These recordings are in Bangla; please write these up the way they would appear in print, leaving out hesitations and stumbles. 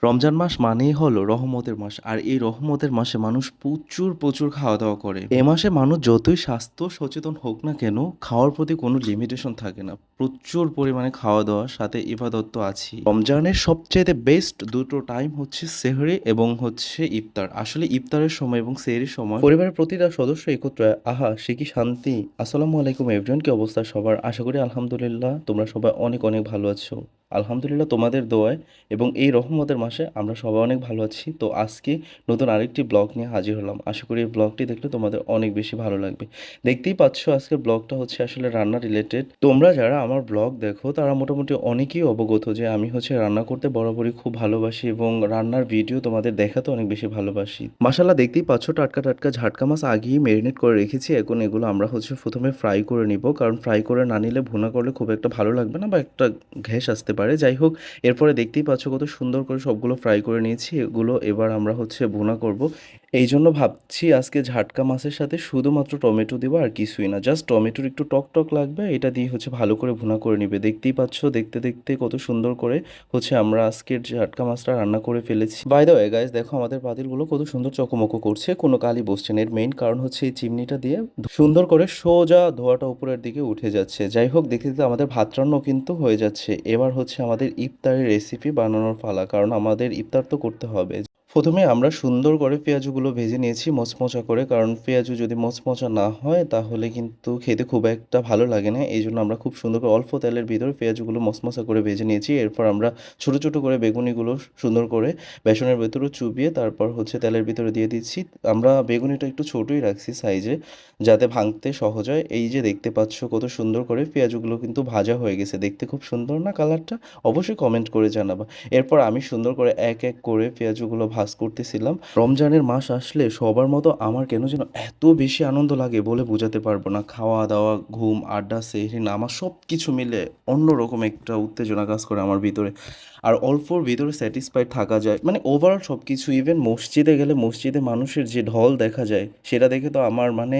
রমজান মাস মানেই হলো রহমতের মাস। আর এই রহমতের মাসে মানুষ প্রচুর, প্রচুর খাওয়া-দাওয়া করে। এ মাসে মানুষ যতই স্বাস্থ্য সচেতন হোক না কেন, খাওয়ার প্রতি কোনো লিমিটেশন থাকে না। প্রচুর পরিমাণে খাওয়া-দাওয়া, সাথে ইবাদত তো আছেই। রমজানের সবচাইতে বেস্ট দুটো টাইম হচ্ছে সেহরি এবং হচ্ছে ইফতার। আসলে ইফতারের সময় এবং সেহরির সময় পরিবারের প্রতিটা সদস্য একত্রে আহা! সে কি শান্তি! আসসালামু আলাইকুম এভরিওয়ান, কি অবস্থা সবার? আশা করি আলহামদুলিল্লাহ তোমরা সবাই অনেক, অনেক ভালো আছো। আলহামদুলিল্লাহ তোমাদের দোয়ায় এবং এই রহমতের মাসে আমরা সবাই অনেক ভালো আছি। তো আজকে নতুন আরেকটি ব্লগ নিয়ে হাজির হলাম। আশা করি এই ব্লগটি দেখলে তোমাদের অনেক বেশি ভালো লাগবে। দেখতেই পাচ্ছ আজকের ব্লগটা হচ্ছে আসলে রান্না রিলেটেড। তোমরা যারা আমার ব্লগ দেখো তারা মোটামুটি অনেকেই অবগত যে আমি হচ্ছে রান্না করতে বরাবরই খুব ভালোবাসি এবং রান্নার ভিডিও তোমাদের দেখাতে অনেক বেশি ভালোবাসি। মাশাআল্লাহ, দেখতেই পাচ্ছ টাটকা টাটকা ঝাটকা মাছ আগেই মেরিনেট করে রেখেছি। এখন এগুলো আমরা হচ্ছে প্রথমে ফ্রাই করে নিব, কারণ ফ্রাই করে না নিলে ভুনা করলে খুব একটা ভালো লাগবে না বা একটা ঘ্যাস আসতে পারে। যাই হোক, এরপরে দেখতেই পাচ্ছ কত সুন্দর করে সবগুলো ফ্রাই করে নিয়েছি। এগুলো এবার আমরা হচ্ছে ভুনা করব। এই জন্য ভাবছি আজকে ঝাটকা মাছের সাথে শুধুমাত্র টমেটো দেবো আর কিছুই না, জাস্ট টমেটোর একটু টক টক লাগবে, এটা দিয়ে হচ্ছে ভালো করে ভুনা করে নিবে। দেখতেই পাচ্ছ দেখতে দেখতে কত সুন্দর করে হচ্ছে আমরা আজকের ঝাটকা মাছটা রান্না করে ফেলেছি। বাই দ্য ওয়ে গাইস, দেখো আমাদের পাতিলগুলো কত সুন্দর চকমকো করছে, কোনো কালি বসছে না। এর মেইন কারণ হচ্ছে এই চিমনিটা দিয়ে সুন্দর করে সোজা ধোয়াটা উপরের দিকে উঠে যাচ্ছে। যাই হোক, দেখতে দেখতে আমাদের ভাত রান্নাও কিন্তু হয়ে যাচ্ছে। এবার হচ্ছে আমাদের ইফতারের রেসিপি বানানোর পালা, কারণ আমাদের ইফতার তো করতে হবে। প্রথমে আমরা সুন্দর করে পেঁয়াজুগুলো ভেজে নিয়েছি মচমচা করে, কারণ পেঁয়াজু যদি মচমচা না হয় তাহলে কিন্তু খেতে খুব একটা ভালো লাগে না। এই জন্য আমরা খুব সুন্দর করে অল্প তেলের ভিতরে পেঁয়াজুগুলো মচমচা করে ভেজে নিয়েছি। এরপর আমরা ছোট ছোট করে বেগুনিগুলো সুন্দর করে বেসনের ভেতরে চুবিয়ে তারপর হচ্ছে তেলের ভিতরে দিয়ে দিচ্ছি। আমরা বেগুনিটা একটু ছোটোই রাখছি সাইজে, যাতে ভাঙতে সহজ হয়। এই যে দেখতে পাচ্ছ কত সুন্দর করে পেঁয়াজুগুলো কিন্তু ভাজা হয়ে গেছে, দেখতে খুব সুন্দর না কালারটা? অবশ্যই কমেন্ট করে জানাবা। এরপর আমি সুন্দর করে এক এক করে পেঁয়াজুগুলো ভাজ করতেছিলাম। রমজানের মাস আসলে সবার মতো আমার কেন যেন এত বেশি আনন্দ লাগে বলে বোঝাতে পারবো না। খাওয়া দাওয়া, ঘুম, আড্ডা, সেহরি, নামাজ সব কিছু মিলে অন্যরকম একটা উত্তেজনা কাজ করে আমার ভিতরে। আর অল্পর ভিতরে স্যাটিসফাইড থাকা যায়, মানে ওভারঅল সব কিছু। ইভেন মসজিদে গেলে মসজিদে মানুষের যে ঢল দেখা যায় সেটা দেখে তো আমার মানে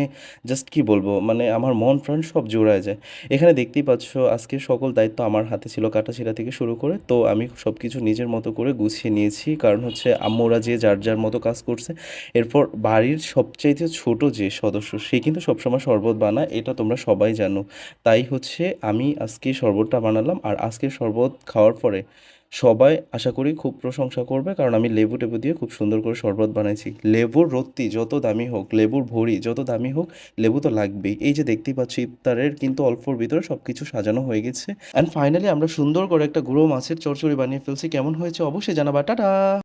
জাস্ট কি বলবো, মানে আমার মন প্রাণ সব জোড়ায় যায়। এখানে দেখতেই পাচ্ছ আজকে সকল দায়িত্ব আমার হাতে ছিল, কাটাছেঁড়া থেকে শুরু করে। তো আমি সব কিছু নিজের মতো করে গুছিয়ে নিয়েছি, কারণ হচ্ছে আম্মুরা যে যার যার মতো কাজ করছে। এরপর বাড়ির সবচাইতে ছোট যে সদস্য সে কিন্তু সবসময় শরবত বানায়, এটা তোমরা সবাই জানো। তাই হচ্ছে আমি আজকে শরবতটা বানালাম, আর আজকে শরবত খাওয়ার পরে সবাই আশা করি খুব প্রশংসা করবে, কারণ আমি লেবু টেবু দিয়ে খুব সুন্দর করে শরবত বানাইছি। লেবুর রত্তি যত দামি হোক, লেবুর ভড়ি যত দামি হোক, লেবু তো লাগবেই। এই যে দেখতেই পাচ্ছি ইফতারের কিন্তু অল্পর ভিতরে সব কিছু সাজানো হয়ে গেছে। অ্যান্ড ফাইনালি আমরা সুন্দর করে একটা গুঁড়ো মাছের চচ্চড়ি বানিয়ে ফেলছি। কেমন হয়েছে অবশ্যই জানাবা। টাটা।